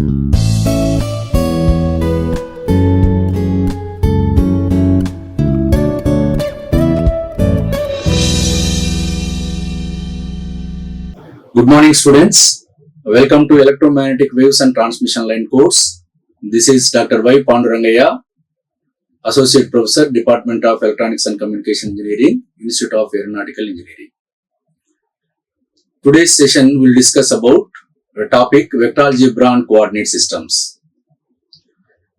Good morning, students. Welcome to Electromagnetic Waves and Transmission Line course. This is Dr. Y. Pandu Rangaiah, Associate Professor, Department of Electronics and Communication Engineering, Institute of Aeronautical Engineering. Today's session will discuss about the topic Vector Algebra and Coordinate Systems.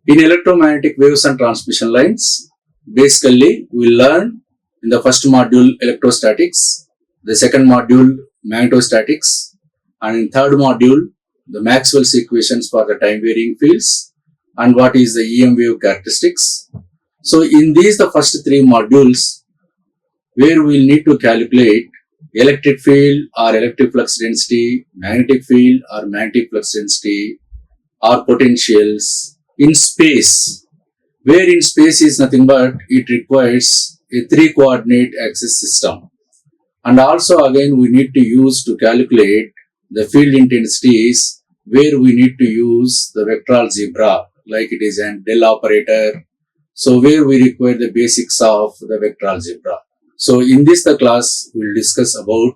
In Electromagnetic Waves and Transmission Lines, basically we will learn in the first module electrostatics, the second module magnetostatics, and in third module the Maxwell's equations for the time varying fields and what is the EM wave characteristics. So in these the first three modules where we will need to calculate electric field or electric flux density, magnetic field or magnetic flux density or potentials in space, where in space is nothing but it requires a 3 coordinate axis system. And also again we need to use to calculate the field intensities where we need to use the vector algebra like it is an del operator. So where we require the basics of the vector algebra. So in this the class we will discuss about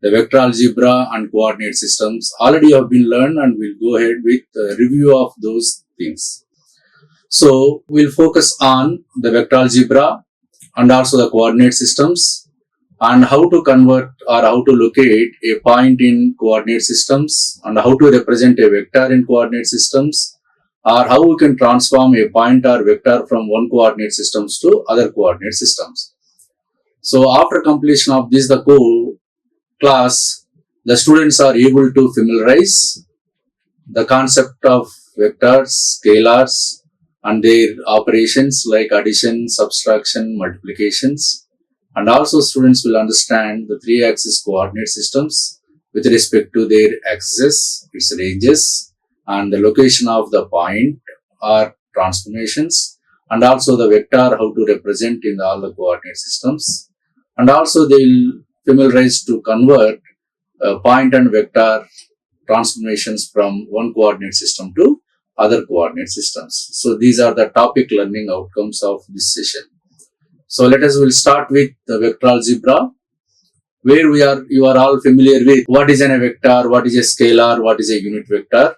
the vector algebra and coordinate systems. Already have been learned and we'll go ahead with a review of those things. So we'll focus on the vector algebra and also the coordinate systems, and how to convert or how to locate a point in coordinate systems, and how to represent a vector in coordinate systems, or how we can transform a point or vector from one coordinate systems to other coordinate systems. So after completion of this the core class, the students are able to familiarize the concept of vectors, scalars and their operations like addition, subtraction, multiplications. And also students will understand the 3-axis coordinate systems with respect to their axes, its ranges, and the location of the point or transformations, and also the vector how to represent in all the coordinate systems. And also they will familiarize to convert point and vector transformations from one coordinate system to other coordinate systems. So these are the topic learning outcomes of this session. So we'll start with the vector algebra, where you are all familiar with what is a vector, what is a scalar, what is a unit vector.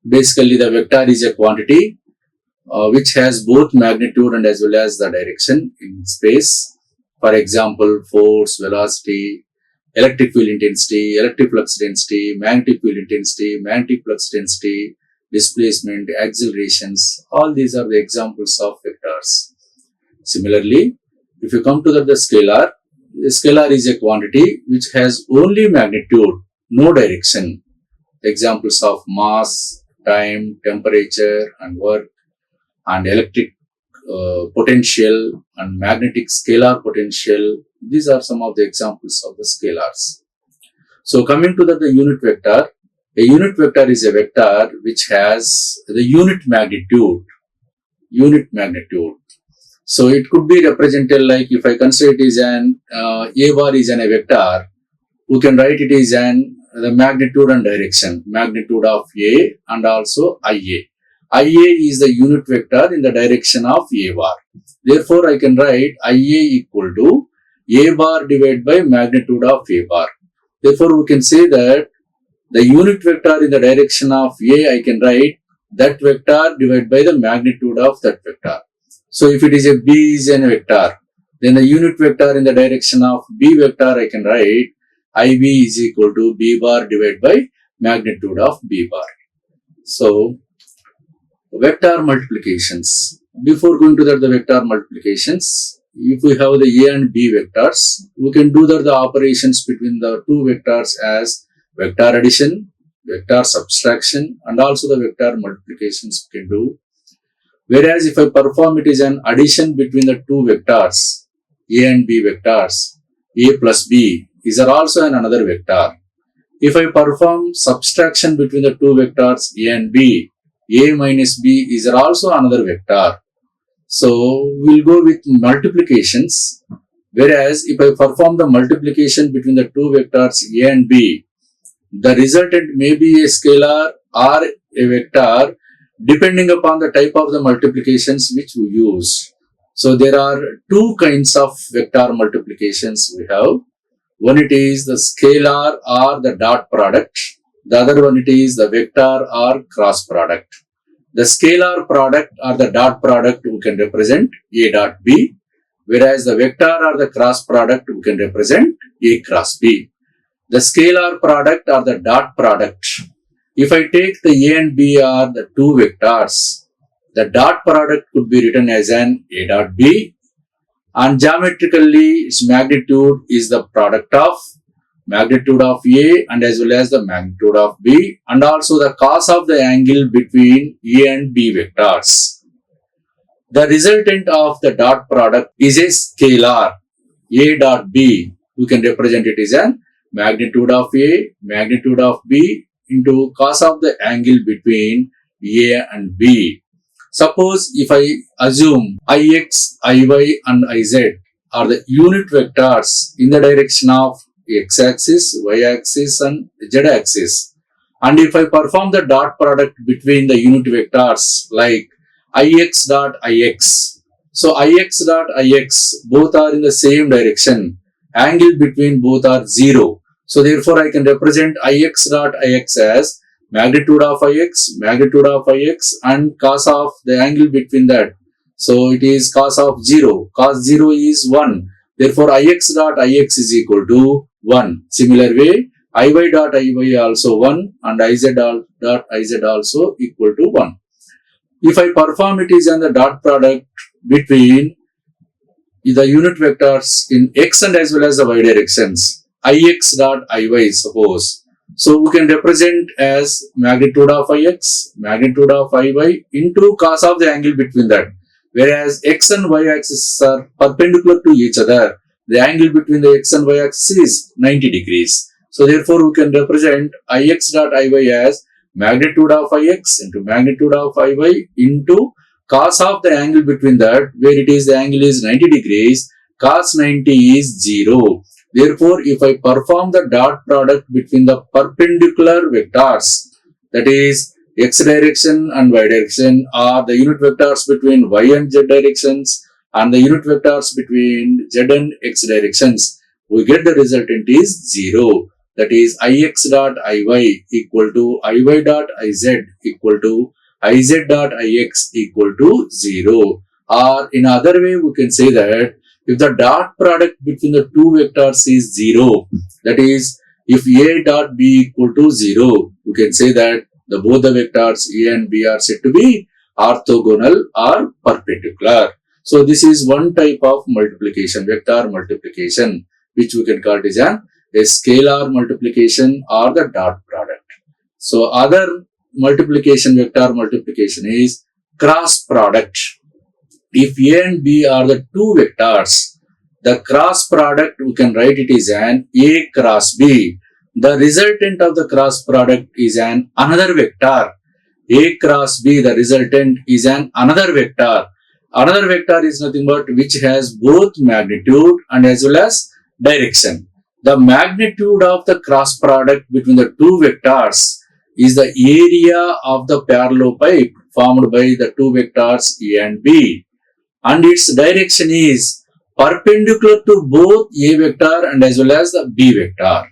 Basically the vector is a quantity which has both magnitude and as well as the direction in space. For example, force, velocity, electric field intensity, electric flux density, magnetic field intensity, magnetic flux density, displacement, accelerations, all these are the examples of vectors. Similarly, if you come to the scalar is a quantity which has only magnitude, no direction. Examples of mass, time, temperature and work, and electric potential and magnetic scalar potential. These are some of the examples of the scalars. So coming to the unit vector, a unit vector is a vector which has the unit magnitude. So it could be represented like if I consider it is an A bar is a vector, we can write it is the magnitude and direction, magnitude of A and also IA. IA is the unit vector in the direction of A bar. Therefore, I can write IA equal to A bar divided by magnitude of A bar. Therefore, we can say that the unit vector in the direction of A, I can write that vector divided by the magnitude of that vector. So if it is a B is a vector, then the unit vector in the direction of B vector, I can write IB is equal to B bar divided by magnitude of B bar. So vector multiplications. Before going to the vector multiplications, if we have the A and B vectors, we can do the operations between the two vectors as vector addition, vector subtraction, and also the vector multiplications we can do. Whereas if I perform it is an addition between the two vectors, A and B vectors, A plus B is also another vector. If I perform subtraction between the two vectors A and B, A minus B is also another vector. So we'll go with multiplications. Whereas if I perform the multiplication between the two vectors A and B, the resultant may be a scalar or a vector depending upon the type of the multiplications which we use. So there are two kinds of vector multiplications we have. One it is the scalar or the dot product. The other one it is the vector or cross product. The scalar product or the dot product we can represent A dot B, whereas the vector or the cross product we can represent A cross B. The scalar product or the dot product, if I take the A and B are the two vectors, the dot product could be written as an A dot B, and geometrically its magnitude is the product of magnitude of A and as well as the magnitude of B, and also the cos of the angle between A and B vectors. The resultant of the dot product is a scalar A dot B. We can represent it as an magnitude of A, magnitude of B into cos of the angle between A and B. Suppose if I assume Ix, Iy and Iz are the unit vectors in the direction of x-axis, y-axis and z-axis, and if I perform the dot product between the unit vectors like Ix dot Ix, so Ix dot Ix both are in the same direction, angle between both are 0. So therefore I can represent Ix dot Ix as magnitude of Ix and cos of the angle between that. So it is cos of 0. Cos 0 is 1. Therefore Ix dot Ix is equal to 1. Similar way, Iy dot Iy also 1 and Iz dot Iz also equal to 1. If I perform it is on the dot product between the unit vectors in x and as well as the y directions, Ix dot Iy suppose. So we can represent as magnitude of Ix, magnitude of Iy into cos of the angle between that. Whereas x and y axis are perpendicular to each other, the angle between the x and y axis is 90 degrees. So therefore we can represent Ix dot Iy as magnitude of Ix into magnitude of Iy into cos of the angle between that, where it is the angle is 90 degrees, cos 90 is 0. Therefore, if I perform the dot product between the perpendicular vectors, that is x direction and y direction, or the unit vectors between y and z directions and the unit vectors between z and x directions, we get the resultant is 0. That is Ix dot Iy equal to Iy dot Iz equal to Iz dot Ix equal to 0. Or in other way, we can say that if the dot product between the two vectors is 0, that is, if A dot B equal to 0, we can say that both the vectors A and B are said to be orthogonal or perpendicular. So this is one type of multiplication, vector multiplication, which we can call it as a scalar multiplication or the dot product. So other multiplication, vector multiplication is cross product. If A and B are the two vectors, the cross product we can write it is an A cross B. The resultant of the cross product is an another vector. A cross B, the resultant is an another vector. Another vector is nothing but which has both magnitude and as well as direction. The magnitude of the cross product between the two vectors is the area of the parallelopipe formed by the two vectors A and B. And its direction is perpendicular to both A vector and as well as the B vector.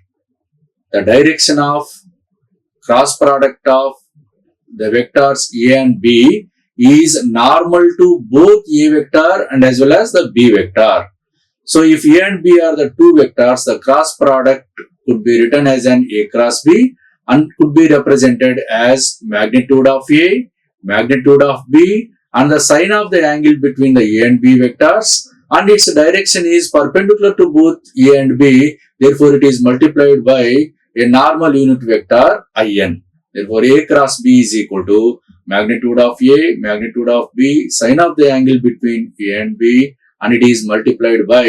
The direction of cross product of the vectors A and B is normal to both A vector and as well as the B vector. So if A and B are the two vectors, the cross product could be written as an A cross B and could be represented as magnitude of A, magnitude of B, and the sign of the angle between the A and B vectors, and its direction is perpendicular to both A and B, therefore it is multiplied by a normal unit vector In. Therefore A cross B is equal to magnitude of A, magnitude of B, sign of the angle between A and B, and it is multiplied by,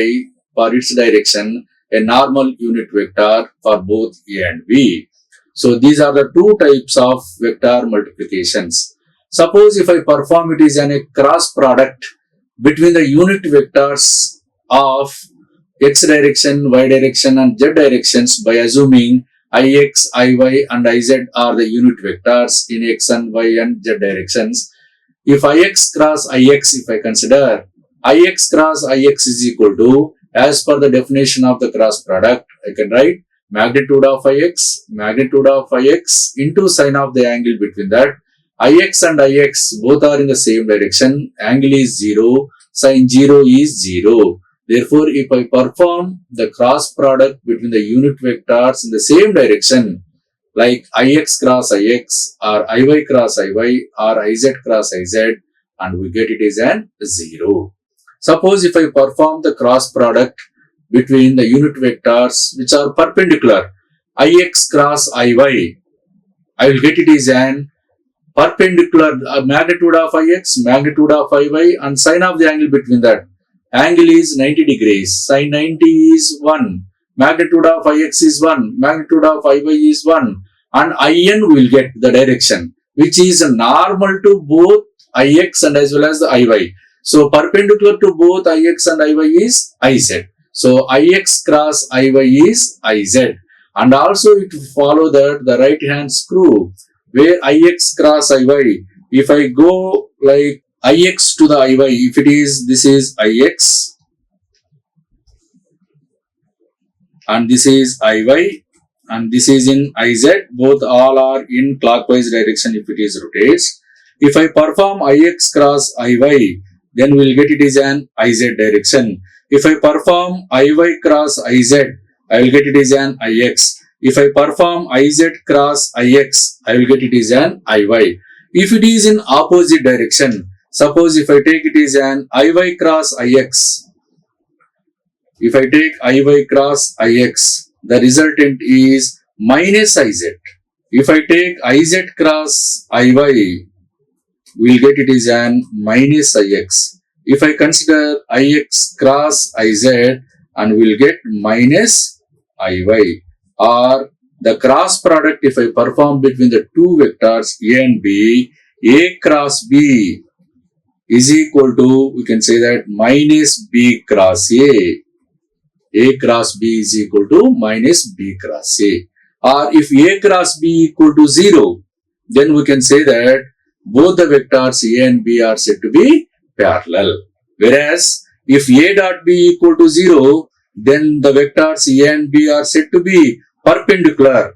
for its direction, a normal unit vector for both A and B. So these are the two types of vector multiplications. Suppose if I perform it is a cross product between the unit vectors of x direction, y direction and z directions by assuming Ix, Iy and Iz are the unit vectors in x and y and z directions. If Ix cross Ix, if I consider Ix cross Ix is equal to, as per the definition of the cross product, I can write magnitude of Ix into sine of the angle between that. Ix and Ix both are in the same direction. Angle is 0. Sine 0 is 0. Therefore, if I perform the cross product between the unit vectors in the same direction, like Ix cross Ix or Iy cross Iy or Iz cross Iz, and we get it is an 0. Suppose if I perform the cross product between the unit vectors which are perpendicular, Ix cross Iy, I will get it is an perpendicular magnitude of Ix, magnitude of Iy and sine of the angle between that. Angle is 90 degrees, sine 90 is 1, magnitude of Ix is 1, magnitude of Iy is 1 and In will get the direction which is normal to both Ix and as well as the Iy. So perpendicular to both Ix and Iy is Iz. So Ix cross Iy is Iz and also it will follow that the right hand screw where Ix cross Iy, if I go like Ix to the Iy, if it is, this is Ix and this is Iy and this is in Iz, both all are in clockwise direction if it is rotates. If I perform Ix cross Iy, then we will get it is an Iz direction. If I perform Iy cross Iz, I will get it is an Ix. If I perform Iz cross Ix, I will get it is an Iy. If it is in opposite direction, suppose if I take it is an Iy cross Ix, if I take Iy cross Ix, the resultant is minus Iz. If I take Iz cross Iy, we will get it is an minus Ix. If I consider Ix cross Iz, and we will get minus Iy. Or the cross product if I perform between the two vectors A and B, A cross B is equal to, we can say that minus B cross A. A cross B is equal to minus B cross A. Or if A cross B equal to 0, then we can say that both the vectors A and B are said to be parallel. Whereas if A dot B equal to 0, then the vectors A and B are said to be perpendicular.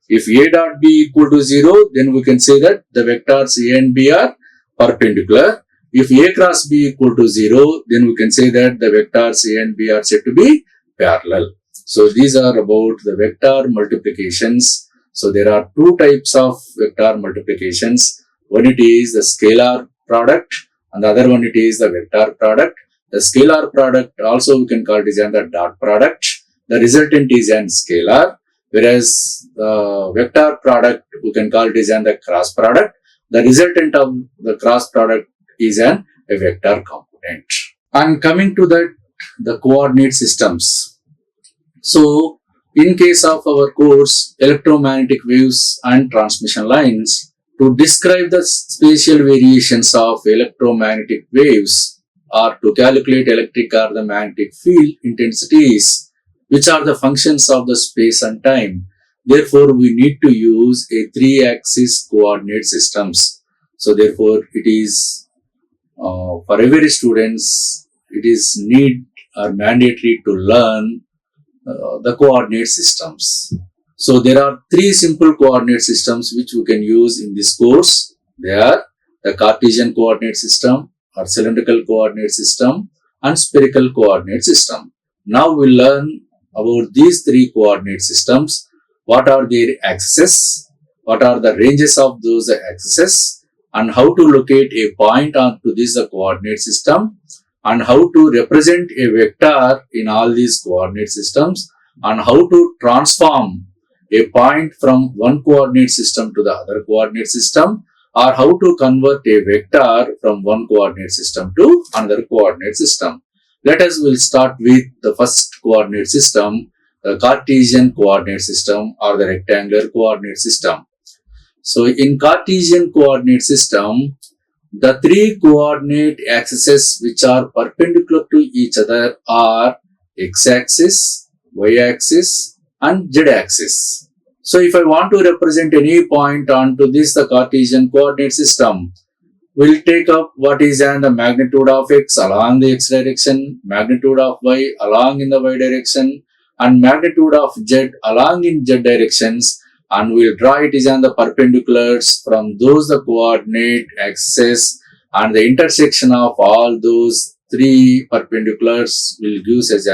If A dot B equal to 0, then we can say that the vectors A and B are perpendicular. If A cross B equal to 0, then we can say that the vectors A and B are said to be parallel. So these are about the vector multiplications. So there are two types of vector multiplications. One it is the scalar product and the other one it is the vector product. The scalar product also we can call it as the dot product. The resultant is an scalar, whereas the vector product we can call it as the cross product. The resultant of the cross product is a vector component. And coming to that, the coordinate systems. So in case of our course electromagnetic waves and transmission lines, to describe the spatial variations of electromagnetic waves or to calculate electric or the magnetic field intensities, which are the functions of the space and time. Therefore, we need to use a 3-axis coordinate systems. So therefore, it is for every students, it is need or mandatory to learn the coordinate systems. So there are 3 simple coordinate systems which we can use in this course. They are the Cartesian coordinate system or cylindrical coordinate system and spherical coordinate system. Now we learn about these 3 coordinate systems. What are their axes? What are the ranges of those axes? And how to locate a point onto this coordinate system? And how to represent a vector in all these coordinate systems? And how to transform a point from one coordinate system to the other coordinate system, or how to convert a vector from one coordinate system to another coordinate system. Let us will start with the first coordinate system, the Cartesian coordinate system or the rectangular coordinate system. So in Cartesian coordinate system, the 3 coordinate axes which are perpendicular to each other are x-axis, y-axis and z-axis. So if I want to represent any point onto this, the Cartesian coordinate system, we'll take up what is the magnitude of x along the x direction, magnitude of y along in the y direction, and magnitude of z along in z directions, and we'll draw it is on the perpendiculars from those the coordinate axes, and the intersection of all those three perpendiculars will give us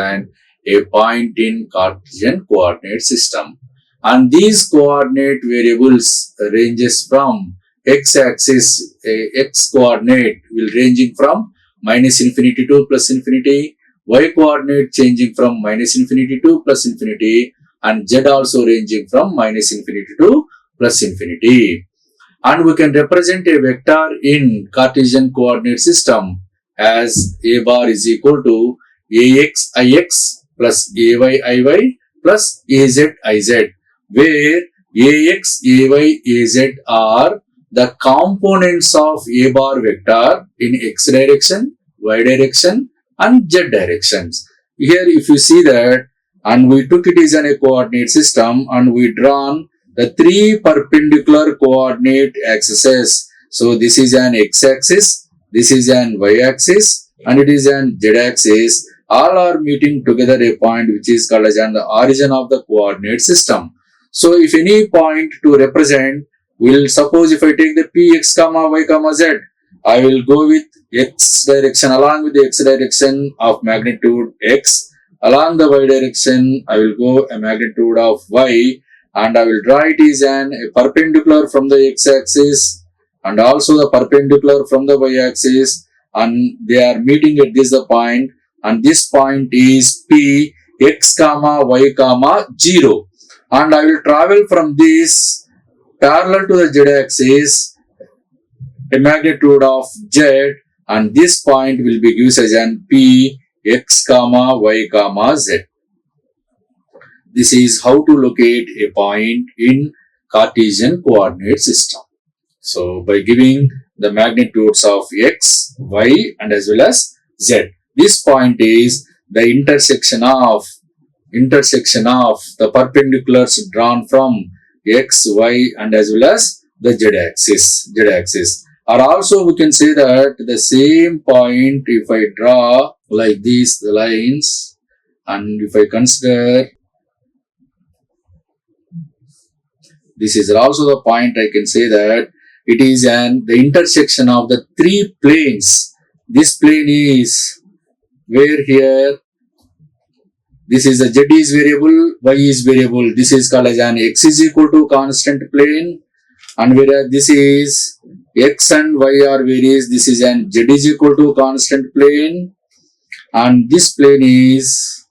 a point in Cartesian coordinate system. And these coordinate variables ranges from x-axis, x coordinate will ranging from minus infinity to plus infinity, y coordinate changing from minus infinity to plus infinity, and z also ranging from minus infinity to plus infinity. And we can represent a vector in Cartesian coordinate system as a bar is equal to ax ix plus ay iy plus az iz, where ax, ay, az are the components of a bar vector in x direction, y direction, and z directions. Here if you see that, and we took it as a coordinate system and we drawn the three perpendicular coordinate axes. So this is an x-axis, this is an y-axis, and it is an z-axis. All are meeting together a point which is called as the origin of the coordinate system. So if any point to represent, we'll suppose if I take the px comma y comma z, I will go with x direction along with the x direction of magnitude x. Along the y direction, I will go a magnitude of y, and I will draw it is a perpendicular from the x-axis and also the perpendicular from the y-axis, and they are meeting at this point, and this point is p x comma y comma 0. And I will travel from this parallel to the z-axis a magnitude of z, and this point will be given as an p x comma y comma z. This is how to locate a point in Cartesian coordinate system. So by giving the magnitudes of x, y, and as well as z, this point is the intersection of the perpendiculars drawn from x, y, and as well as the z-axis. Or also we can say that the same point, if I draw like these the lines, and if I consider this is also the point, I can say that it is the intersection of the three planes. This plane is where here this is a z is variable, y is variable. This is called as an x is equal to constant plane, and whereas this is x and y are various, this is an z is equal to constant plane, and this plane is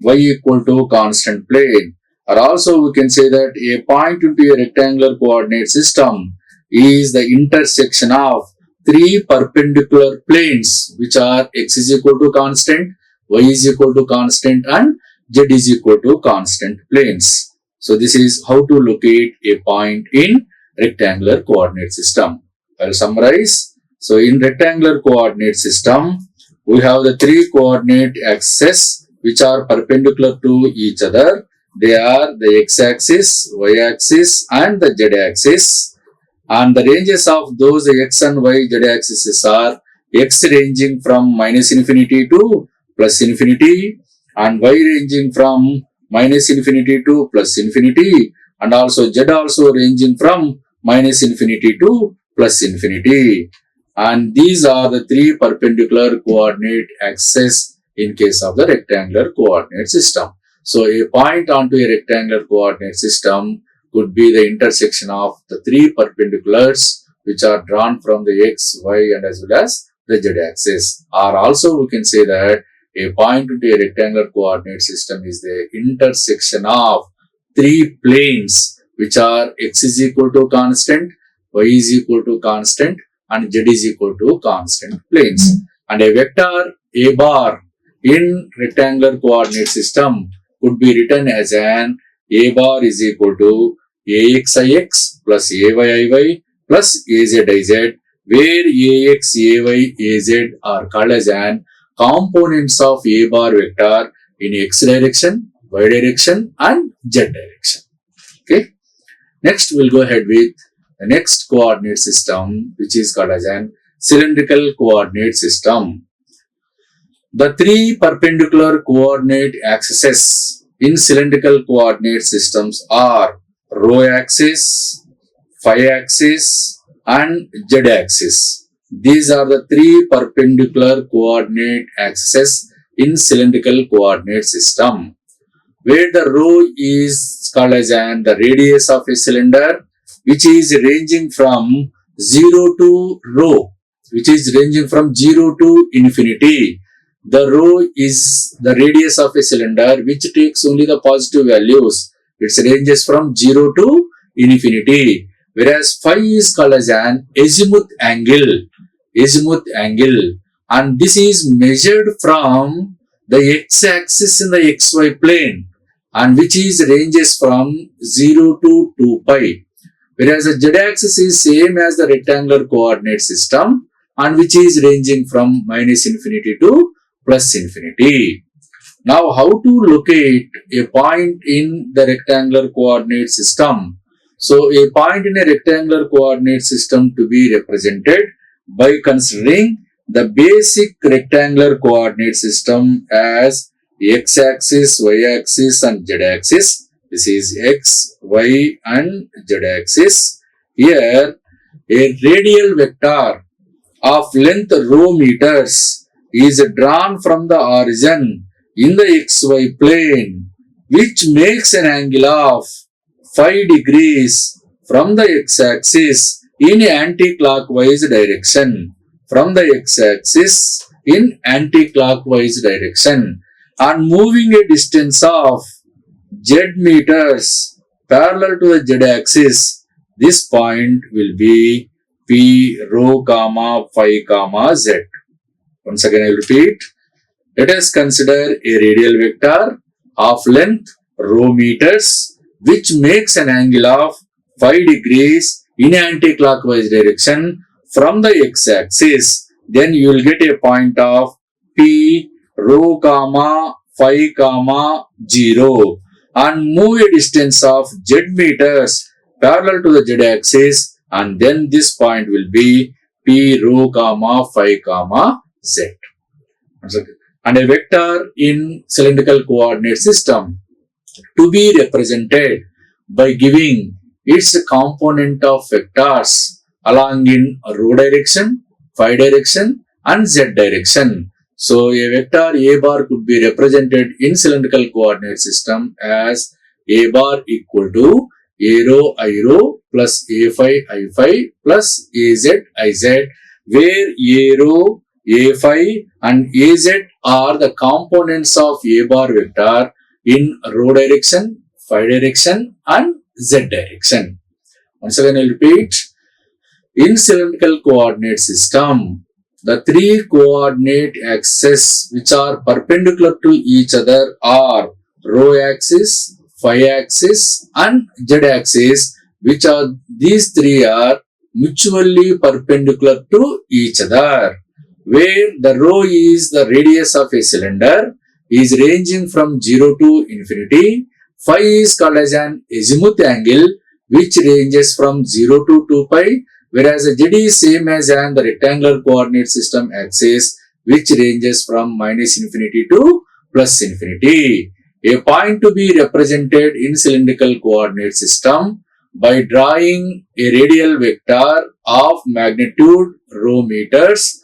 y equal to constant plane. Or also we can say that a point into a rectangular coordinate system is the intersection of three perpendicular planes which are x is equal to constant, y is equal to constant, and z is equal to constant planes. So this is how to locate a point in rectangular coordinate system. I'll summarize. So in rectangular coordinate system, we have the three coordinate axes which are perpendicular to each other. They are the x-axis, y-axis, and the z-axis. And the ranges of those x and y z-axis are x ranging from minus infinity to plus infinity, and y ranging from minus infinity to plus infinity, and also z also ranging from minus infinity to plus infinity. And these are the three perpendicular coordinate axes in case of the rectangular coordinate system. So a point onto a rectangular coordinate system could be the intersection of the three perpendiculars which are drawn from the x, y, and as well as the z-axis. Or also we can say that a point into a rectangular coordinate system is the intersection of three planes which are x is equal to constant, y is equal to constant, and z is equal to constant planes. And a vector a bar in rectangular coordinate system could be written as an a bar is equal to axix plus ayy plus aziz, where ax, ay, az are called as an components of a bar vector in x direction, y direction and z direction. Okay. Next, we'll go ahead with the next coordinate system, which is called as an cylindrical coordinate system. The three perpendicular coordinate axes in cylindrical coordinate systems are rho axis, phi axis, and z axis. These are the three perpendicular coordinate axes in cylindrical coordinate system, where the rho is called as the radius of a cylinder, which is ranging from 0 to rho, which is ranging from 0 to infinity. The rho is the radius of a cylinder which takes only the positive values. It ranges from 0 to infinity. Whereas phi is called as an azimuth angle. And this is measured from the x-axis in the xy plane, and which is ranges from 0 to 2 pi. Whereas the z-axis is same as the rectangular coordinate system, and which is ranging from minus infinity to plus infinity. Now, how to locate a point in the rectangular coordinate system? So, a point in a rectangular coordinate system to be represented by considering the basic rectangular coordinate system as x-axis, y-axis and z-axis. This is x, y and z-axis. Here, a radial vector of length rho meters is drawn from the origin in the xy plane, which makes an angle of 5 degrees from the x-axis in anti-clockwise direction. And moving a distance of z meters parallel to the z-axis, this point will be P rho comma phi comma z. Once again I will repeat. Let us consider a radial vector of length rho meters which makes an angle of 5 degrees in anti-clockwise direction from the x-axis. Then you will get a point of P rho comma phi comma 0 and move a distance of z meters parallel to the z-axis, and then this point will be P rho comma phi comma z. And a vector in cylindrical coordinate system to be represented by giving its component of vectors along in rho direction, phi direction and z direction. So, a vector A bar could be represented in cylindrical coordinate system as A bar equal to A rho I rho plus A phi I phi plus AZ IZ, where A rho, A phi and AZ are the components of A bar vector in rho direction, phi direction and z direction. Once again I will repeat. In cylindrical coordinate system, the three coordinate axes which are perpendicular to each other are rho axis, phi axis and z axis, which are these three are mutually perpendicular to each other, where the rho is the radius of a cylinder is ranging from 0 to infinity. Phi is called as an azimuth angle which ranges from 0 to 2 pi, whereas z is same as the rectangular coordinate system axis which ranges from minus infinity to plus infinity. A point to be represented in cylindrical coordinate system by drawing a radial vector of magnitude rho meters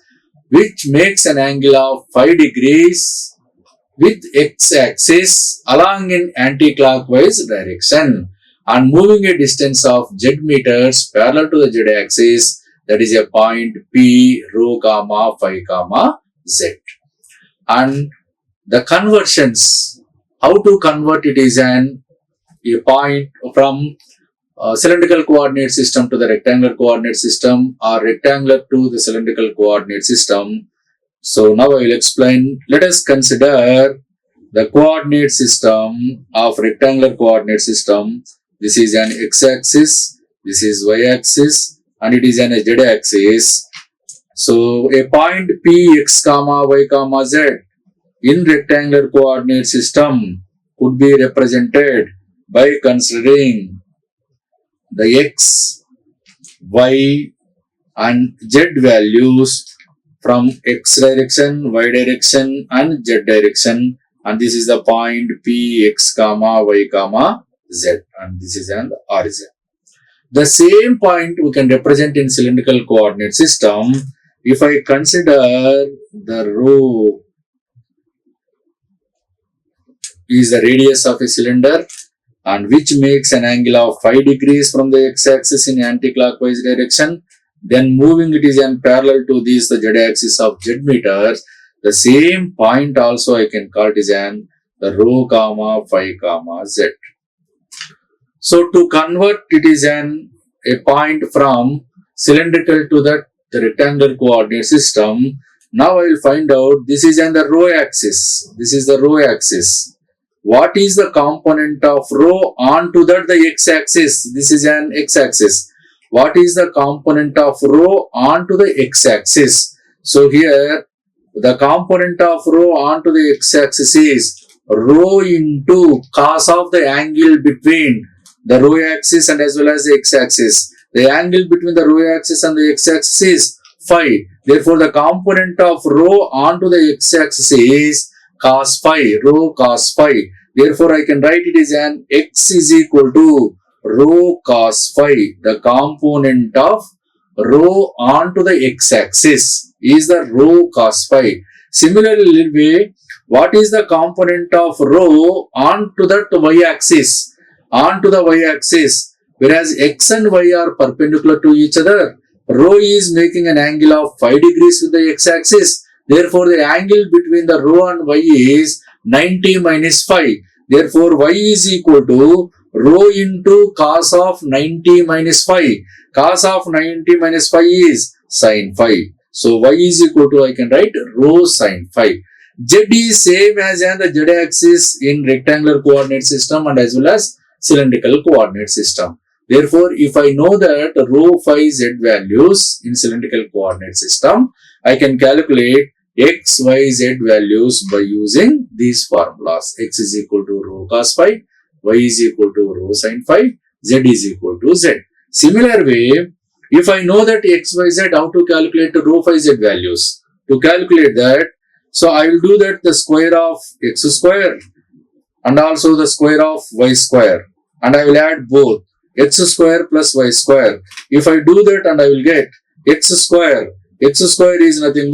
which makes an angle of 5 degrees with x-axis along in anti-clockwise direction and moving a distance of z meters parallel to the z-axis, that is a point P rho comma phi comma z. And the conversions, how to convert it is a point from cylindrical coordinate system to the rectangular coordinate system or rectangular to the cylindrical coordinate system. So now I will explain. Let us consider the coordinate system of rectangular coordinate system. This is an x-axis, this is y-axis and it is an z-axis. So a point P x comma y comma z in rectangular coordinate system could be represented by considering the x, y and z values from x direction, y direction and z direction, and this is the point P, x, comma, y, comma, z, and this is an origin. The same point we can represent in cylindrical coordinate system. If I consider the rho is the radius of a cylinder and which makes an angle of 5 degrees from the x-axis in anti-clockwise direction, then moving it is in parallel to this the z-axis of z meters. The same point also I can call it as the rho, comma, phi, comma, z. So to convert it is a point from cylindrical to the rectangular coordinate system. Now I will find out this is the rho axis. This is the rho axis. What is the component of rho onto that the x-axis? This is an x-axis. What is the component of rho onto the x-axis? So here the component of rho onto the x-axis is rho into cos of the angle between the rho axis and as well as the x-axis. The angle between the rho axis and the x-axis is phi. Therefore, the component of rho onto the x-axis is cos phi, rho cos phi. Therefore, I can write it as an x is equal to rho cos phi. The component of rho onto the x-axis is the rho cos phi. Similarly, what is the component of rho onto that y-axis? Onto the y-axis, whereas x and y are perpendicular to each other, rho is making an angle of 5 degrees with the x-axis. Therefore, the angle between the rho and y is 90 minus phi. Therefore, y is equal to rho into cos of 90 minus phi. Cos of 90 minus phi is sin phi. So, y is equal to, I can write rho sin phi. Z is same as the z-axis in rectangular coordinate system and as well as cylindrical coordinate system. Therefore, if I know that rho phi z values in cylindrical coordinate system, I can calculate x, y, z values by using these formulas. X is equal to rho cos phi, y is equal to rho sin phi, z is equal to z. Similar way, if I know that x, y, z, how to calculate rho phi z values? To calculate that, so I will do that the square of x square and also the square of y square, and I will add both x square plus y square. If I do that, and I will get x square is nothing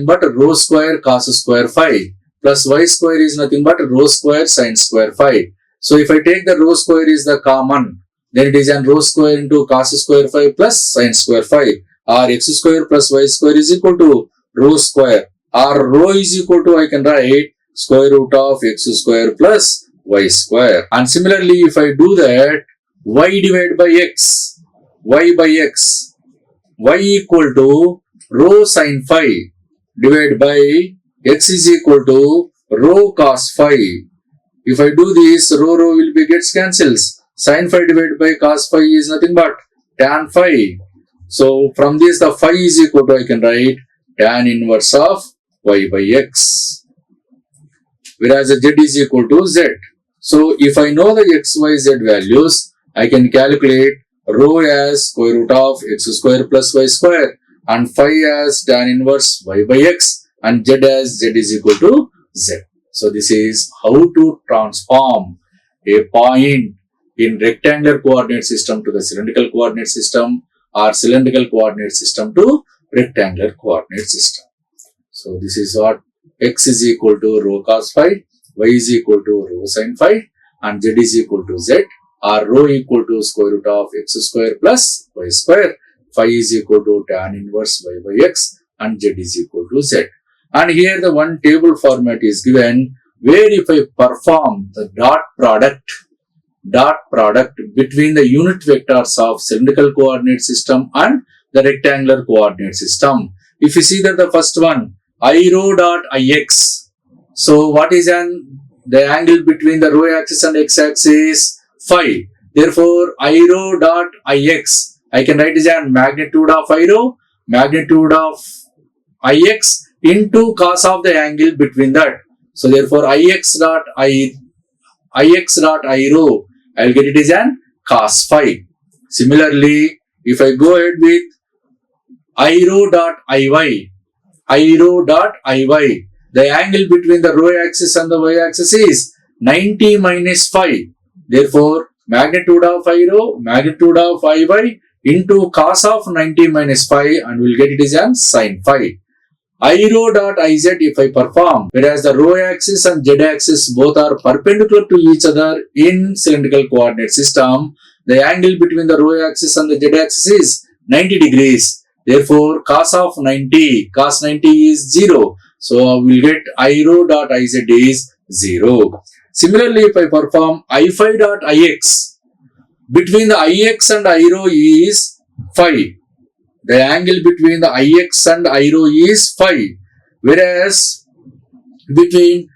but rho square cos square phi plus y square is nothing but rho square sin square phi. So if I take the rho square is the common, then it is an rho square into cos square phi plus sin square phi, or x square plus y square is equal to rho square, or rho is equal to, I can write square root of x square plus y square. And similarly, if I do that, y divided by x, y equal to rho sin phi divided by x is equal to rho cos phi. If I do this, rho will be gets cancels. Sin phi divided by cos phi is nothing but tan phi. So from this the phi is equal to, I can write tan inverse of y by x, whereas z is equal to z. So if I know the x, y, z values, I can calculate rho as square root of x square plus y square and phi as tan inverse y by x and z as z is equal to z. So this is how to transform a point in rectangular coordinate system to the cylindrical coordinate system or cylindrical coordinate system to rectangular coordinate system. So this is what x is equal to rho cos phi, y is equal to rho sin phi and z is equal to z, or rho equal to square root of x square plus y square, phi is equal to tan inverse y by x and z is equal to z. And here the one table format is given where if I perform the dot product between the unit vectors of cylindrical coordinate system and the rectangular coordinate system. If you see that the first one, I rho dot ix. So what is the angle between the rho axis and x axis? Phi. Therefore, I rho dot ix, I can write as magnitude of I rho, magnitude of ix into cos of the angle between that. So therefore ix dot I rho, I will get it as an cos phi. Similarly, if I go ahead with I rho dot iy, the angle between the rho axis and the y axis is 90 minus phi. Therefore, magnitude of I rho, magnitude of iy into cos of 90 minus phi, and we'll get it as an sin phi. I rho dot iz if I perform, whereas the rho axis and z axis both are perpendicular to each other in cylindrical coordinate system, the angle between the rho axis and the z axis is 90 degrees. Therefore, cos 90 is 0. So, we'll get I rho dot iz is 0. Similarly, if I perform I phi dot ix, between the ix and I rho is phi. The angle between the ix and I rho is phi. Whereas, between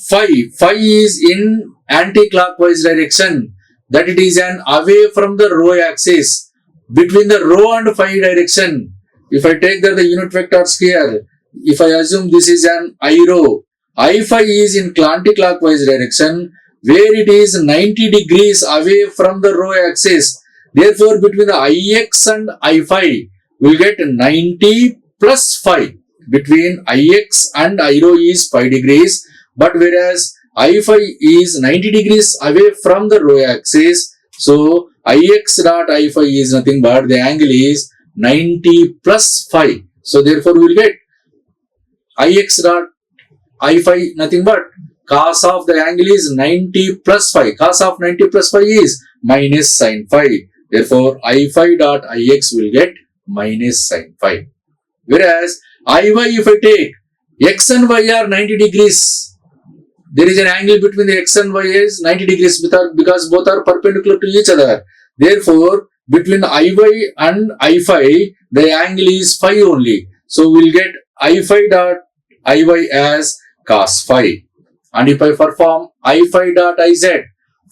phi is in anti-clockwise direction, that it is an away from the rho axis. Between the rho and phi direction, if I take the unit vectors here, if I assume this is an I rho, I phi is in anti-clockwise direction, where it is 90 degrees away from the rho axis. Therefore, between the ix and I phi, we will get 90 plus phi. Between ix and I rho is 5 degrees, but whereas I phi is 90 degrees away from the rho axis, so ix dot I phi is nothing but the angle is 90 plus phi. So therefore we will get ix dot I phi nothing but cos of the angle is 90 plus phi. Cos of 90 plus phi is minus sin phi. Therefore I phi dot ix will get minus sin phi. Whereas iy, if I take x and y are 90 degrees, there is an angle between the x and y is 90 degrees because both are perpendicular to each other. Therefore, between iy and I phi, the angle is phi only. So, we will get I phi dot iy as cos phi. And if I perform I phi dot iz,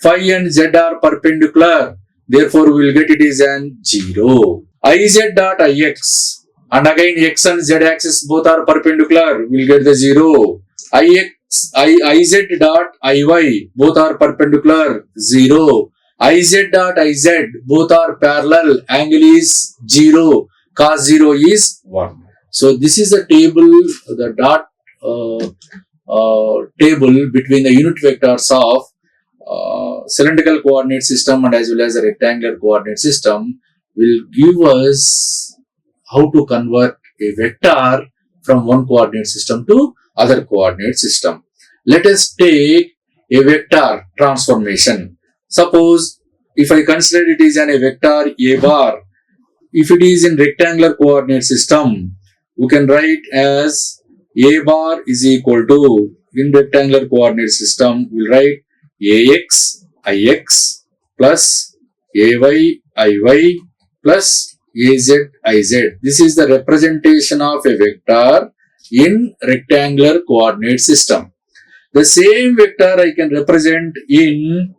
phi and z are perpendicular. Therefore, we will get it is an 0. Iz dot ix, and again x and z axis both are perpendicular, we will get the 0. Iz dot iy, both are perpendicular, 0. Iz dot iz, both are parallel, angle is 0, cos 0 is 1. So, this is the table, the dot table between the unit vectors of cylindrical coordinate system and as well as the rectangular coordinate system will give us how to convert a vector from one coordinate system to other coordinate system. Let us take a vector transformation. Suppose if I consider it is a vector a bar, if it is in rectangular coordinate system, we can write as a bar is equal to, in rectangular coordinate system, we will write ax ix plus ay iy plus az iz. This is the representation of a vector in rectangular coordinate system. The same vector I can represent in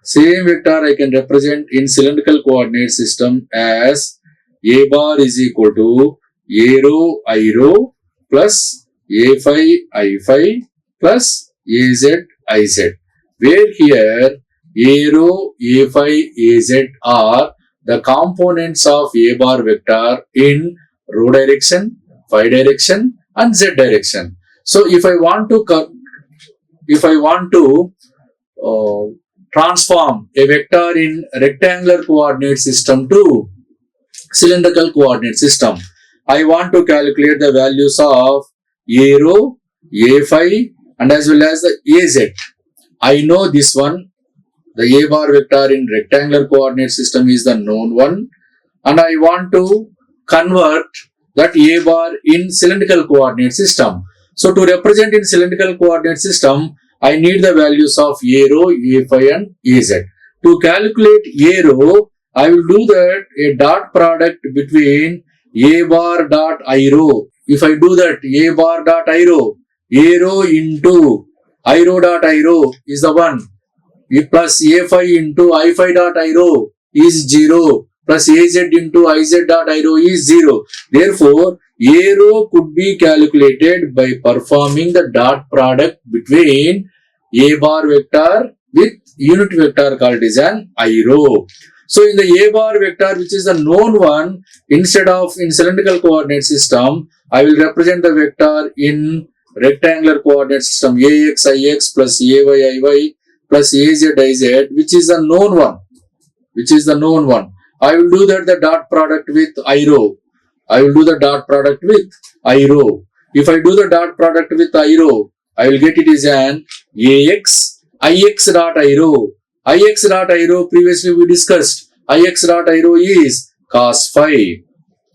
cylindrical coordinate system as a bar is equal to a rho I rho plus a phi I phi plus az iz, where here a rho, a phi, az are the components of a bar vector in rho direction, phi direction and z direction. So if I want to transform a vector in rectangular coordinate system to cylindrical coordinate system, I want to calculate the values of a rho, a phi and as well as the az. I know this one, the a bar vector in rectangular coordinate system is the known one, and I want to convert that a bar in cylindrical coordinate system. So to represent in cylindrical coordinate system, I need the values of a rho, a phi and az. To calculate a rho, I will do that a dot product between a bar dot I rho. If I do that a bar dot I rho into I rho dot I rho is the 1, plus a phi into I phi dot I rho is 0, plus az into iz dot I rho is 0. Therefore, Aero could be calculated by performing the dot product between A bar vector with unit vector called as an Aero. So in the A bar vector, which is the known one, instead of in cylindrical coordinate system, I will represent the vector in rectangular coordinate system Ax Ix plus Ay Iy plus Az Iz, which is the known one. I will do that the dot product with Aero. If I do the dot product with Aero, I will get it as an Ax Ix dot Aero. Ix dot Aero, previously we discussed, Ix dot Aero is cos phi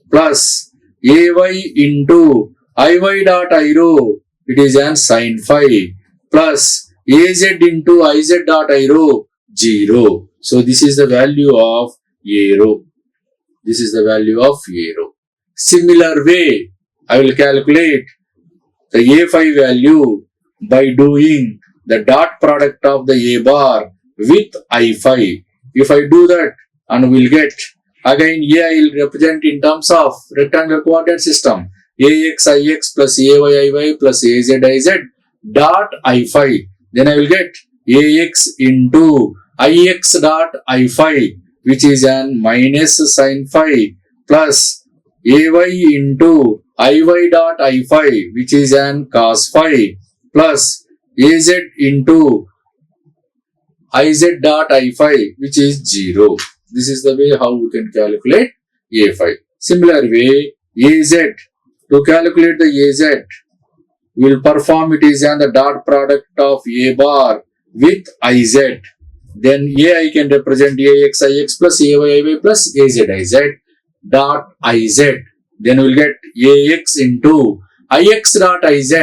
plus Ay into Iy dot Aero, it is an sin phi plus Az into Iz dot Aero, 0. So this is the value of Aero. Similar way, I will calculate the A phi value by doing the dot product of the A bar with I phi. If I do that, and we'll get, again A I will represent in terms of rectangular coordinate system, Ax Ix plus Ay Iy plus Az Iz dot I phi. Then I will get Ax into Ix dot I phi, which is an minus sin phi plus Ay into Iy dot I phi, which is an cos phi plus Az into Iz dot I phi, which is 0. This is the way how we can calculate A phi. Similar way, Az, to calculate the Az, we will perform it is an the dot product of A bar with Iz. Then Ai can represent Ax Ix plus Ay Iy plus Az Iz dot Iz. Then we will get Ax into Ix dot Iz,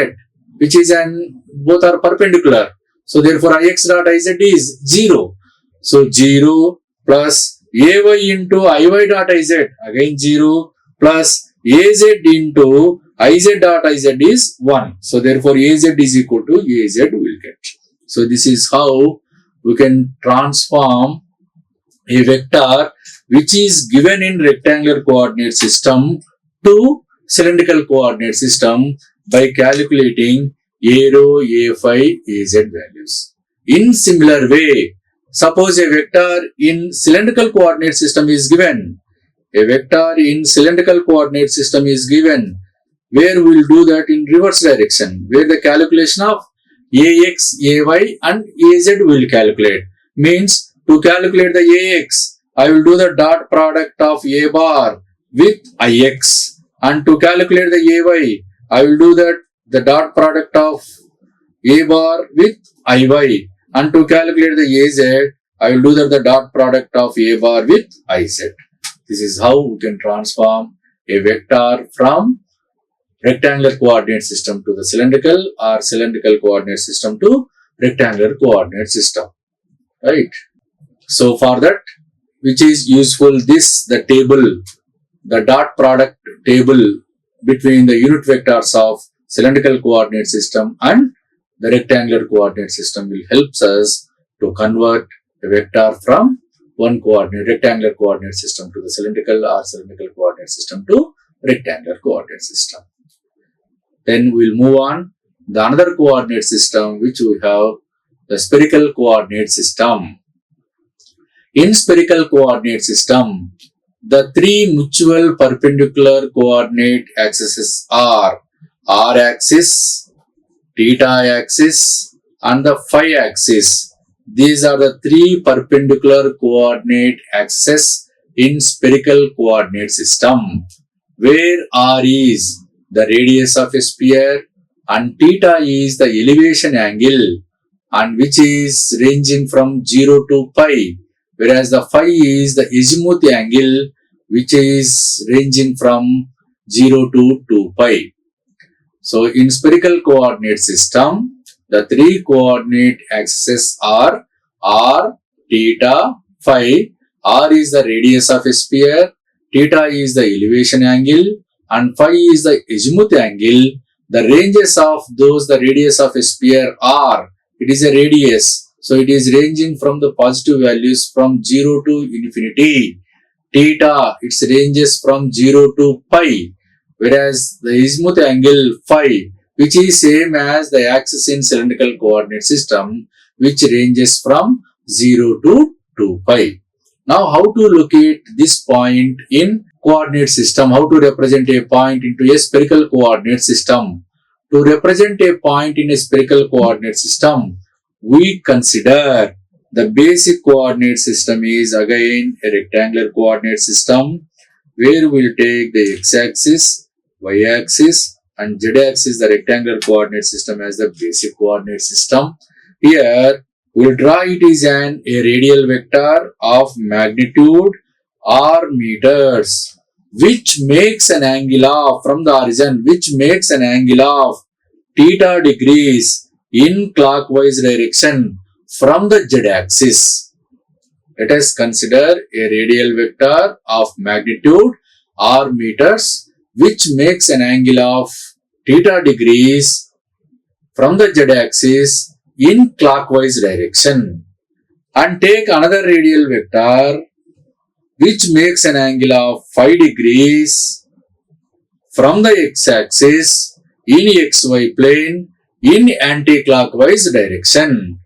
which is an, both are perpendicular. So therefore Ix dot Iz is 0. So 0 plus Ay into Iy dot Iz, again 0, plus Az into Iz dot Iz is 1. So therefore Az is equal to Az we will get. So this is how we can transform a vector which is given in rectangular coordinate system to cylindrical coordinate system by calculating Aero, A phi, Az values. In similar way, suppose a vector in cylindrical coordinate system is given. Where we will do that in reverse direction, where the calculation of Ax, Ay and Az will calculate. Means to calculate the Ax, I will do the dot product of A bar with Ix, and to calculate the Ay, I will do that the dot product of A bar with Iy, and to calculate the Az, I will do that the dot product of A bar with Iz. This is how we can transform a vector from rectangular coordinate system to the cylindrical, or cylindrical coordinate system to rectangular coordinate system. Right. So for that, which is useful, the table, the dot product table between the unit vectors of cylindrical coordinate system and the rectangular coordinate system will help us to convert a vector from one rectangular coordinate system to the cylindrical, or cylindrical coordinate system to rectangular coordinate system. Then we will move on the another coordinate system, which we have the spherical coordinate system. In spherical coordinate system, the three mutual perpendicular coordinate axes are r-axis, theta-axis and the phi-axis. These are the three perpendicular coordinate axes in spherical coordinate system, where r is the radius of a sphere and theta is the elevation angle, and which is ranging from 0 to pi, whereas the phi is the azimuth angle, which is ranging from 0 to 2 pi. So in spherical coordinate system, the three coordinate axes are r, theta, phi. R is the radius of a sphere, theta is the elevation angle, and phi is the azimuth angle. The ranges of the radius of a sphere are, it is a radius, so it is ranging from the positive values from 0 to infinity. Theta, its ranges from 0 to pi. whereas the azimuth angle phi, which is same as the axis in cylindrical coordinate system, which ranges from 0 to 2 pi. Now, how to locate this point in coordinate system? How to represent a point into a spherical coordinate system? To represent a point in a spherical coordinate system, we consider the basic coordinate system is again a rectangular coordinate system where we'll take the x-axis, y-axis and z-axis, the rectangular coordinate system as the basic coordinate system. Here, we'll draw it as a radial vector of magnitude r meters, which makes an angle of, from the origin, which makes an angle of theta degrees in clockwise direction from the z-axis. Let us consider a radial vector of magnitude r meters, which makes an angle of theta degrees from the z-axis in clockwise direction, and take another radial vector which makes an angle of 5 degrees from the x-axis in xy plane in anti-clockwise direction.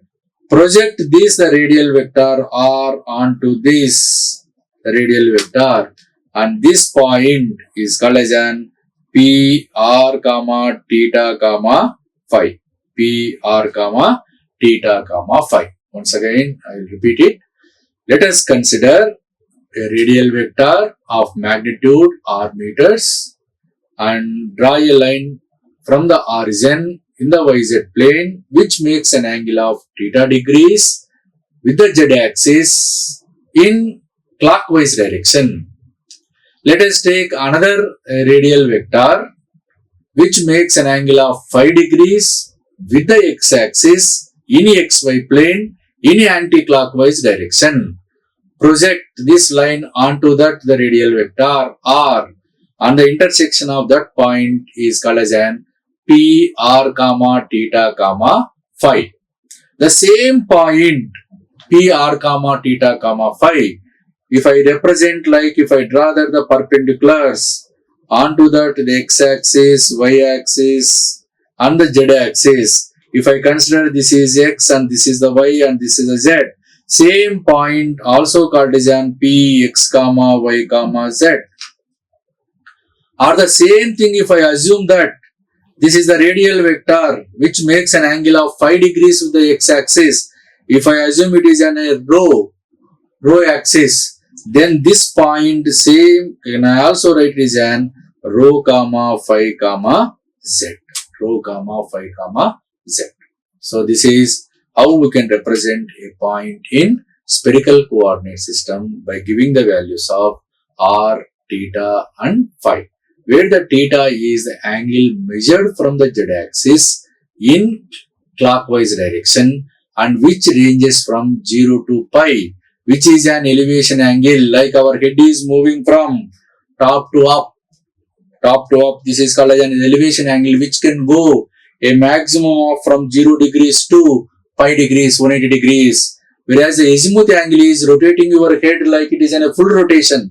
Project this the radial vector r onto this the radial vector, and this point is called as an P r comma theta comma phi. P r comma theta comma phi. Once again, I will repeat it. Let us consider a radial vector of magnitude r meters and draw a line from the origin in the yz plane which makes an angle of theta degrees with the z-axis in clockwise direction. Let us take another radial vector which makes an angle of 5 degrees with the x-axis in xy plane in anti-clockwise direction. Project this line onto that the radial vector r, and the intersection of that point is called as an P r comma theta comma phi. The same point P r comma theta comma phi, if I represent, like if I draw that the perpendiculars onto that the x-axis, y-axis and the z-axis, if I consider this is x and this is the y and this is the z, same point also Cartesian P x comma y comma z are the same thing. If I assume that this is the radial vector which makes an angle of 5 degrees with the x-axis, if I assume it is an a rho axis, then this point same can I also write it as an rho comma phi comma z. Rho comma phi comma z. So this is how we can represent a point in spherical coordinate system by giving the values of r, theta and phi, where the theta is the angle measured from the z-axis in clockwise direction and which ranges from 0 to pi, which is an elevation angle, like our head is moving from top to up. This is called as an elevation angle which can go a maximum of from 0 degrees to pi degrees, 180 degrees, whereas the azimuth angle is rotating your head like it is in a full rotation,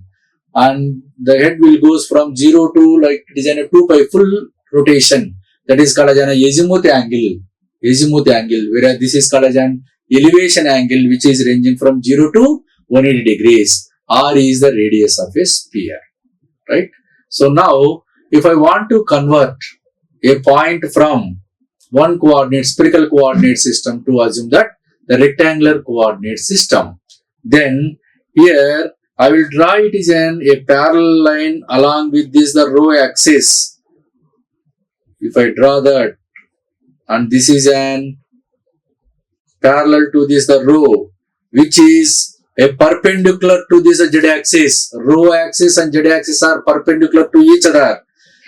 and the head will goes from 0 to like it is in a 2 pi full rotation. That is called as an azimuth angle, whereas this is called as an elevation angle which is ranging from 0 to 180 degrees. R is the radius of a sphere, right? So now, if I want to convert a point from one coordinate, spherical coordinate system to assume that the rectangular coordinate system, then here I will draw it as a parallel line along with this the rho axis. If I draw that, and this is an parallel to this the rho, which is a perpendicular to this z-axis. Rho axis and z-axis are perpendicular to each other.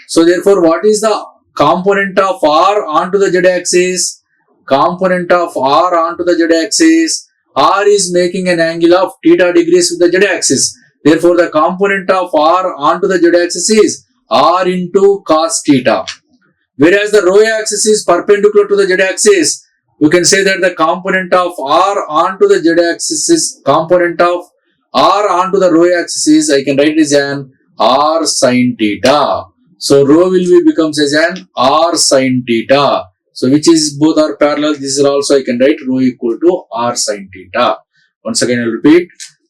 So therefore, what is the component of r onto the z-axis? Component of r onto the z-axis, r is making an angle of theta degrees with the z-axis. Therefore, the component of r onto the z-axis is r into cos theta. Whereas the rho axis is perpendicular to the z-axis, you can say that the component of r onto the z-axis is component of r onto the rho axis is, I can write it as an r sin theta. So rho will be becomes as an r sin theta. So which is both are parallel. This is also I can write rho equal to r sin theta. Once again I will repeat.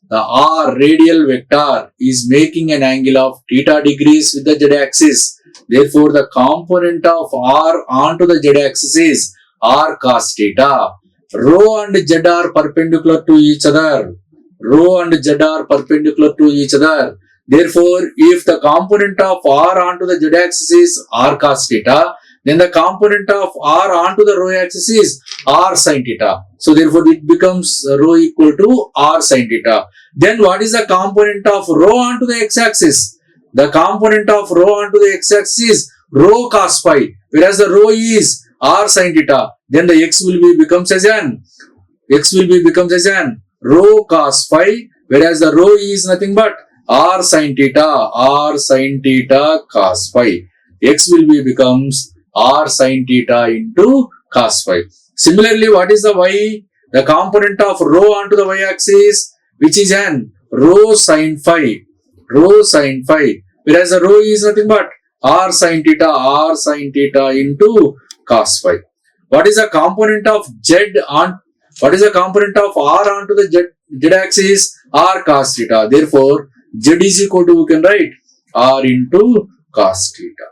The r radial vector is making an angle of theta degrees with the z-axis. Therefore, the component of r onto the z-axis is r cos theta. Rho and z are perpendicular to each other. Rho and z are perpendicular to each other. Therefore, if the component of r onto the z-axis is r cos theta, then the component of r onto the rho axis is r sin theta. So, therefore, it becomes rho equal to r sin theta. Then, what is the component of rho onto the x-axis? The component of rho onto the x-axis is rho cos phi, whereas the rho is r sin theta. Then the x will be becomes as an rho cos phi, whereas the rho is nothing but r sin theta cos phi. X will be becomes r sin theta into cos phi. Similarly, what is the y? The component of rho onto the y-axis, which is an rho sin phi, whereas the rho is nothing but r sin theta into cos phi. What is the component of what is the component of r onto the z-axis? R cos theta. Therefore, z is equal to, we can write r into cos theta.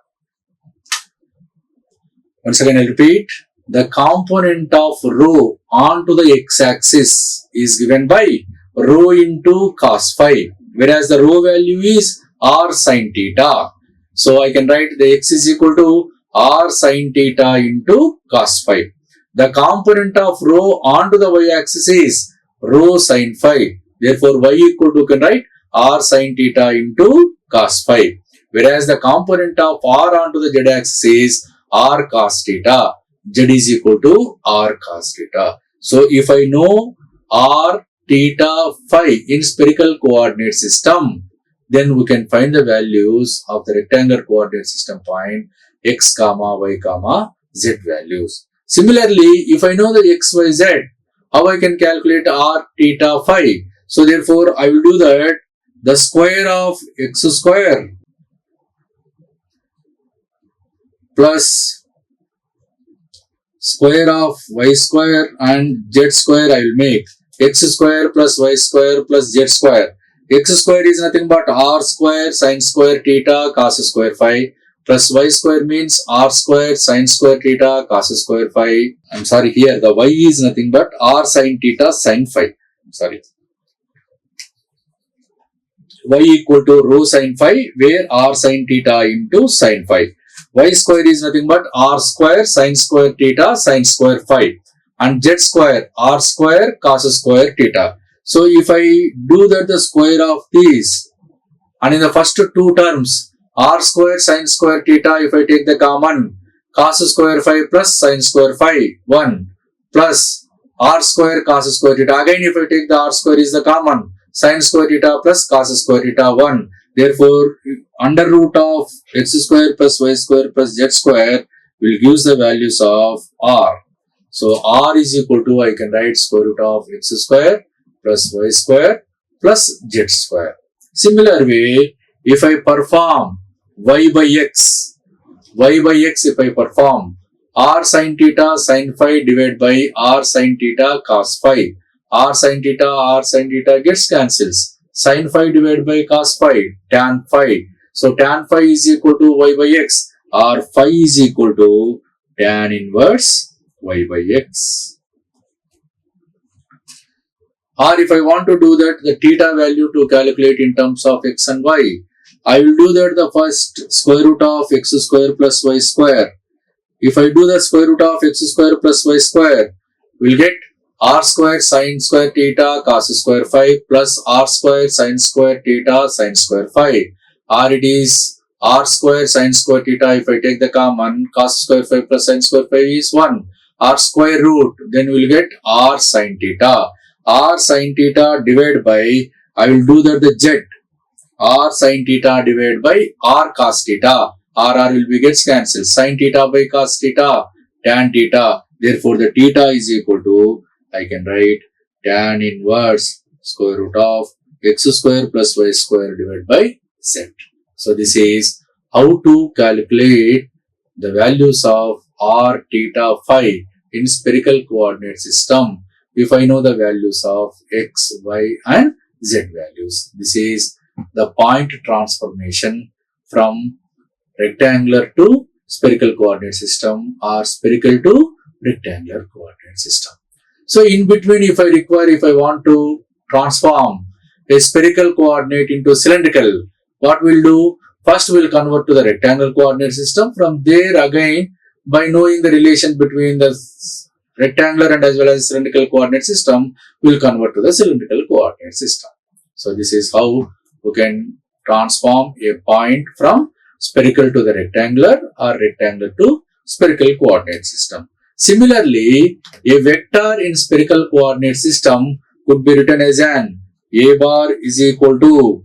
Once again I repeat, the component of rho onto the x-axis is given by rho into cos phi, whereas the rho value is r sin theta. So I can write the x is equal to r sin theta into cos phi. The component of rho onto the y-axis is rho sin phi. Therefore, y equal to, can write r sin theta into cos phi, whereas the component of r onto the z-axis is r cos theta. Z is equal to r cos theta. So, if I know r theta phi in spherical coordinate system, then we can find the values of the rectangular coordinate system point x comma y comma z values. Similarly, if I know the x, y, z, how I can calculate r theta phi? So therefore, I will do that the square of x square plus square of y square and z square I will make x square plus y square plus z square. X square is nothing but r square sin square theta cos square phi plus y square means r square sin square theta cos square phi. I'm sorry, here the y is nothing but r sin theta sin phi. I'm sorry. Y equal to rho sin phi, where r sin theta into sin phi. Y square is nothing but r square sin square theta sin square phi, and z square r square cos square theta. So if I do that the square of these, and in the first two terms r square sin square theta, if I take the common, cos square phi plus sin square phi 1 plus r square cos square theta. Again if I take the r square is the common, sin square theta plus cos square theta 1. Therefore, under root of x square plus y square plus z square will give the values of r. So r is equal to, I can write square root of x square plus y square plus z square. Similar way, if I perform y by x if I perform r sin theta sin phi divided by r sin theta cos phi. R sin theta gets cancels. Sin phi divided by cos phi, tan phi. So tan phi is equal to y by x, or phi is equal to tan inverse y by x. Or if I want to do that, the theta value to calculate in terms of x and y, I will do that the first square root of x square plus y square. If I do the square root of x square plus y square, we will get r square sin square theta cos square phi plus r square sin square theta sin square phi. Or it is r square sin square theta, if I take the common, cos square phi plus sin square phi is 1. R square root, then we will get r sin theta. R sin theta divided by, I will do that the z, r sin theta divided by r cos theta. R will be gets cancelled. Sin theta by cos theta, tan theta. Therefore, the theta is equal to, I can write tan inverse square root of x square plus y square divided by z. So, this is how to calculate the values of r, theta, phi in spherical coordinate system if I know the values of x, y and z values. This is the point transformation from rectangular to spherical coordinate system or spherical to rectangular coordinate system. So in between, if I want to transform a spherical coordinate into cylindrical, what we'll do? First we'll convert to the rectangular coordinate system. From there again, by knowing the relation between the rectangular and as well as cylindrical coordinate system, we'll convert to the cylindrical coordinate system. So this is how we can transform a point from spherical to the rectangular or rectangular to spherical coordinate system. Similarly, a vector in spherical coordinate system could be written as an a bar is equal to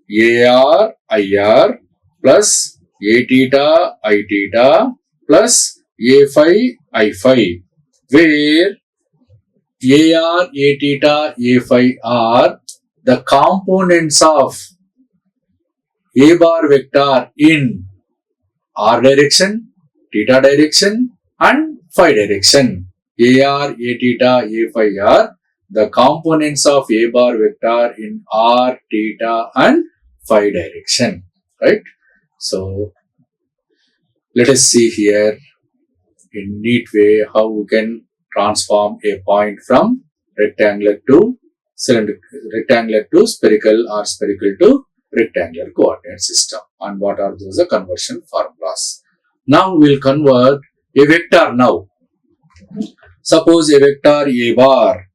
AR IR plus A theta I theta plus A phi I phi, where AR, A theta, A phi are the components of A bar vector in R direction, theta direction and phi direction. AR, A theta, A phi are the components of A bar vector in R, theta and phi direction, right? So let us see here in neat way how we can transform a point from rectangular to spherical or spherical to rectangular coordinate system, and what are those conversion formulas. Now we will convert a vector now. Suppose a vector A bar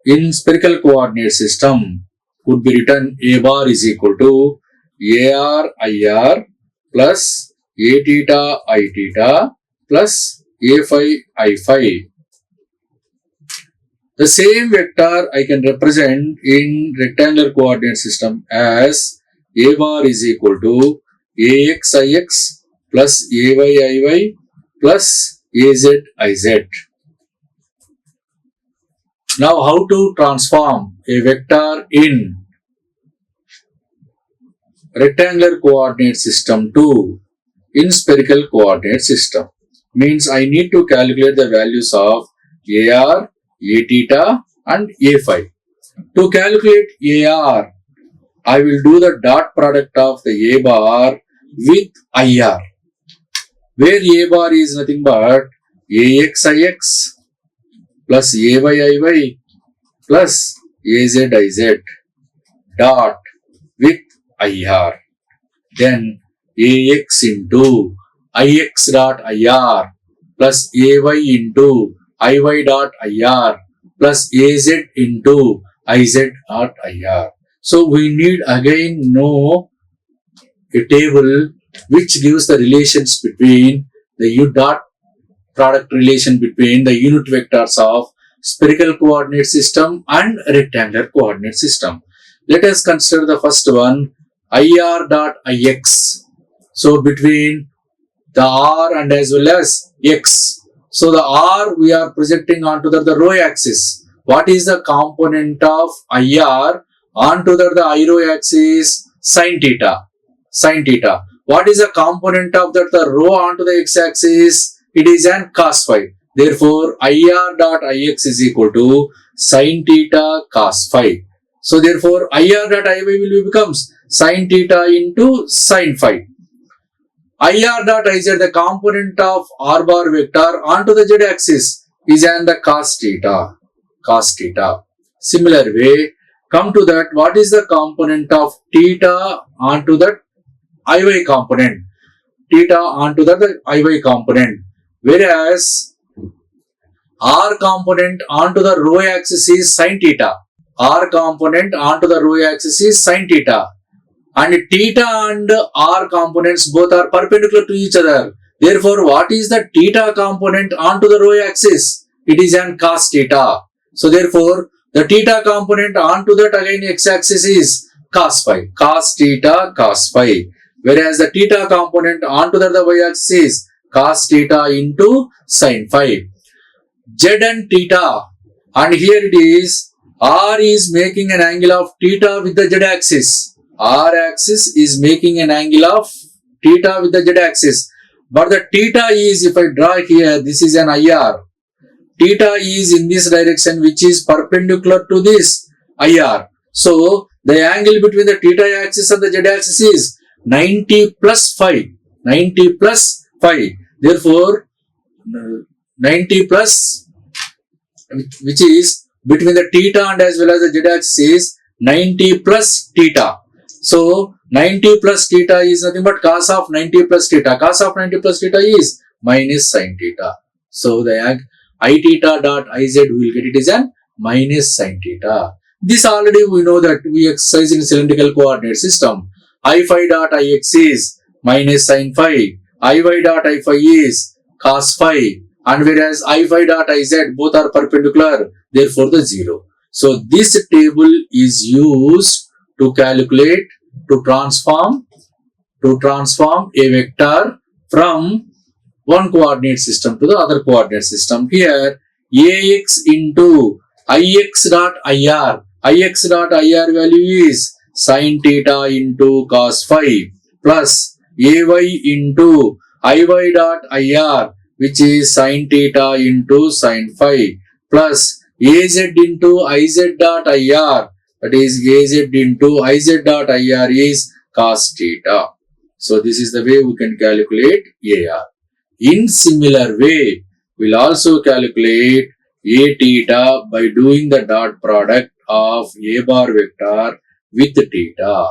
in spherical coordinate system could be written A bar is equal to AR IR plus A theta I theta plus A phi I phi. The same vector I can represent in rectangular coordinate system as A bar is equal to AX IX plus AY IY plus AZ IZ. Now how to transform a vector in rectangular coordinate system to in spherical coordinate system? Means I need to calculate the values of AR, A theta and A phi. To calculate AR, I will do the dot product of the A bar with IR, where A bar is nothing but AX IX plus AY IY plus AZ IZ dot with IR. Then AX into IX dot IR plus AY into IY dot IR plus AZ into IZ dot IR. So we need again know a table which gives the relations between the U dot product relation between the unit vectors of spherical coordinate system and rectangular coordinate system. Let us consider the first one, IR dot IX. So between the R and as well as X. So the R we are projecting onto the row axis. What is the component of IR onto the I row axis? Sin theta. Sin theta. What is the component of the row onto the x axis? It is an cos phi. Therefore, IR dot IX is equal to sin theta cos phi. So therefore, IR dot IY will becomes sin theta into sin phi. IR dot IZ, the component of R bar vector onto the Z axis, is an the cos theta. Cos theta. Similar way, come to that, what is the component of theta onto that IY component? Theta onto the IY component. Whereas R component onto the row axis is sin theta. R component onto the row axis is sin theta. And theta and R components both are perpendicular to each other. Therefore, what is the theta component onto the row axis? It is an cos theta. So therefore, the theta component onto that again x-axis is cos phi. Cos theta cos phi. Whereas the theta component onto the y-axis is cos theta into sin phi. Z and theta, and here it is R is making an angle of theta with the z axis. R-axis is making an angle of theta with the Z-axis. But the theta is, if I draw here, this is an IR. Theta is in this direction, which is perpendicular to this IR. So, the angle between the theta axis and the Z-axis is 90 plus phi. 90 plus phi. Therefore, 90 plus, which is between the theta and as well as the Z-axis is 90 plus theta. So, 90 plus theta is nothing but cos of 90 plus theta. Cos of 90 plus theta is minus sin theta. So, the I theta dot iz we will get it as an minus sin theta. This already we know that we exercise in cylindrical coordinate system. I phi dot ix is minus sin phi. Iy dot I phi is cos phi. And whereas I phi dot iz both are perpendicular, therefore the 0. So, this table is used to calculate, to transform a vector from one coordinate system to the other coordinate system. Here, Ax into Ix dot Ir. Ix dot Ir value is sin theta into cos phi plus Ay into Iy dot Ir, which is sin theta into sin phi plus Az into Iz dot Ir, that is Az into Iz dot Ir is cos theta. So, this is the way we can calculate AR. In similar way, we will also calculate A theta by doing the dot product of A bar vector with theta.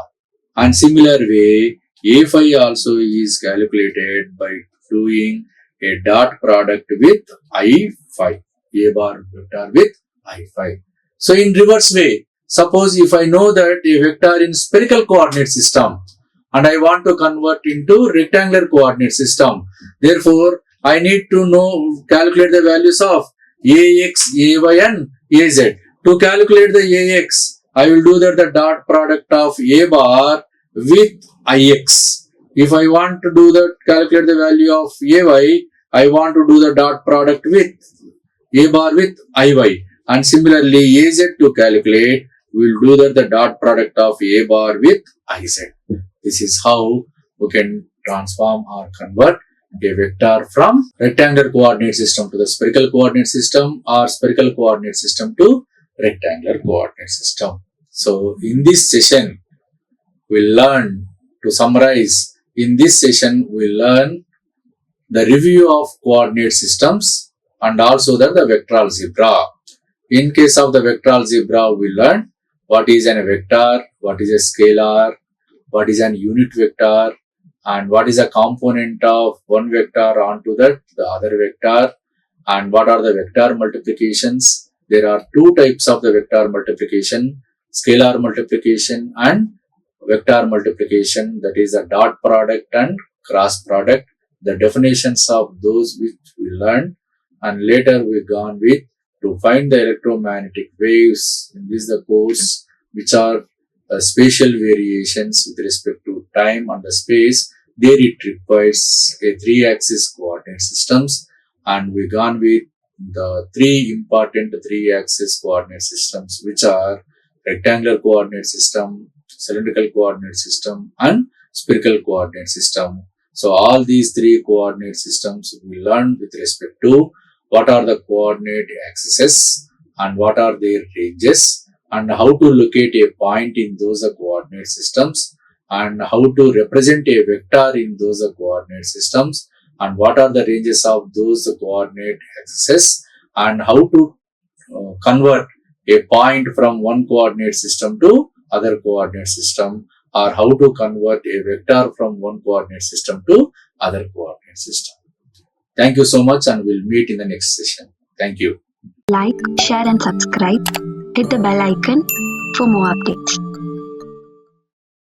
And similar way, A phi also is calculated by doing a dot product with I phi. A bar vector with I phi. So, in reverse way, suppose if I know that a vector in spherical coordinate system and I want to convert into rectangular coordinate system, therefore, I need to calculate the values of Ax, Ay and Az. To calculate the Ax, I will do the dot product of A bar with Ix. If I want to calculate the value of Ay, I want to do the dot product with A bar with Iy. And similarly, Az to calculate, we will do the dot product of A bar with Iz. This is how we can transform or convert a vector from rectangular coordinate system to the spherical coordinate system or spherical coordinate system to rectangular coordinate system. So, in this session, we learn, to summarize, in this session, we learn the review of coordinate systems and also the vector algebra. In case of the vector algebra, we learn what is a vector, what is a scalar, what is an unit vector, and what is a component of one vector onto the other vector, and what are the vector multiplications. There are two types of the vector multiplication, scalar multiplication and vector multiplication, that is a dot product and cross product. The definitions of those which we learned, and later we gone with to find the electromagnetic waves in this the course, which are spatial variations with respect to time and the space. There it requires a 3-axis coordinate systems, and we gone with the three important 3-axis coordinate systems, which are rectangular coordinate system, cylindrical coordinate system and spherical coordinate system. So, all these three coordinate systems we learned with respect to what are the coordinate axes and what are their ranges, and how to locate a point in those coordinate systems, and how to represent a vector in those coordinate systems, and what are the ranges of those coordinate axes, and how to convert a point from one coordinate system to other coordinate system, or how to convert a vector from one coordinate system to other coordinate system. Thank you so much, and we'll meet in the next session. Thank you. Like, share and subscribe. Hit the bell icon for more updates.